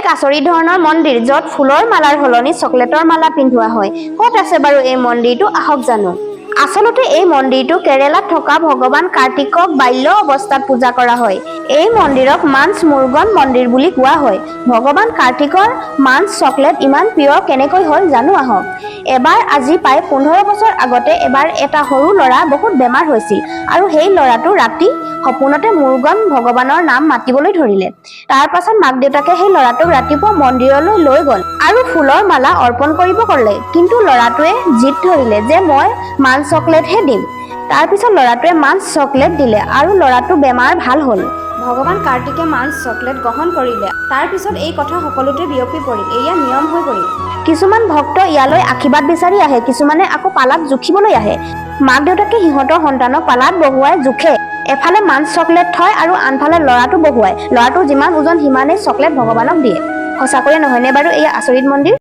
এক আচৰিত ধৰণৰ মন্দিৰ য'ত ফুলৰ মালাৰ সলনি চকলেটৰ মালা পিন্ধোৱা হয়। ক'ত আছে বাৰু এই মন্দিৰটো আহক জানো। আচলতে এই মন্দিৰটো কেৰালাত থকা ভগৱান কাৰ্তিকক বাল্য অৱস্থাত পূজা কৰা হয়। এই মন্দিৰক মাঞ্চ মুৰুগন মন্দিৰ বুলি কোৱা হয়। ভগৱান কাৰ্তিকৰ মাঞ্চ চকলেট ইমান প্ৰিয় কেনেকৈ হ'ল জানো আহক। এবাৰ আজি প্ৰায় 15 বছৰ আগতে এবাৰ এটা সৰু ল'ৰা বহুত বেমাৰ হৈছিল আৰু সেই ল'ৰাটো ৰাতি সপোনতে মুৰুগন ভগৱানৰ নাম মাতিবলৈ ধৰিলে। তাৰ পাছত মাক দেউতাকে সেই ল'ৰাটোক ৰাতিপুৱা মন্দিৰলৈ লৈ গ'ল আৰু ফুলৰ মালা অৰ্পণ কৰিব ক'লে। কিন্তু ল'ৰাটোৱে জিদ ধৰিলে যে মই মাঞ্চ চকলেটহে দিম। তাৰ পিছত ল'ৰাটোৱে মাঞ্চ চকলেট দিলে আৰু ল'ৰাটোৰ বেমাৰ ভাল হ'ল। ভগৱান কাৰ্তিকে মাঞ্চ চকলেট গ্ৰহণ কৰিলে। তাৰ পিছত এই কথা সকলোতে বিয়পি পৰিল। এয়া নিয়ম হৈ পৰিল। কিছুমান ভক্ত ইয়ালৈ আশীৰ্বাদ বিচাৰি আহে, কিছুমানে আকৌ পালাত জুখিবলৈ আহে। মাক দেউতাকে সিহঁতৰ সন্তানক পালাত বহুৱাই জোখে। এফালে মাঞ্চ চকলেট থয় আৰু আনফালে ল'ৰাটো বহুৱায়। ল'ৰাটোৰ যিমান ওজন সিমানেই চকলেট ভগৱানক দিয়ে। সঁচাকৈয়ে নহয়নে বাৰু এয়া আচৰিত মন্দিৰ?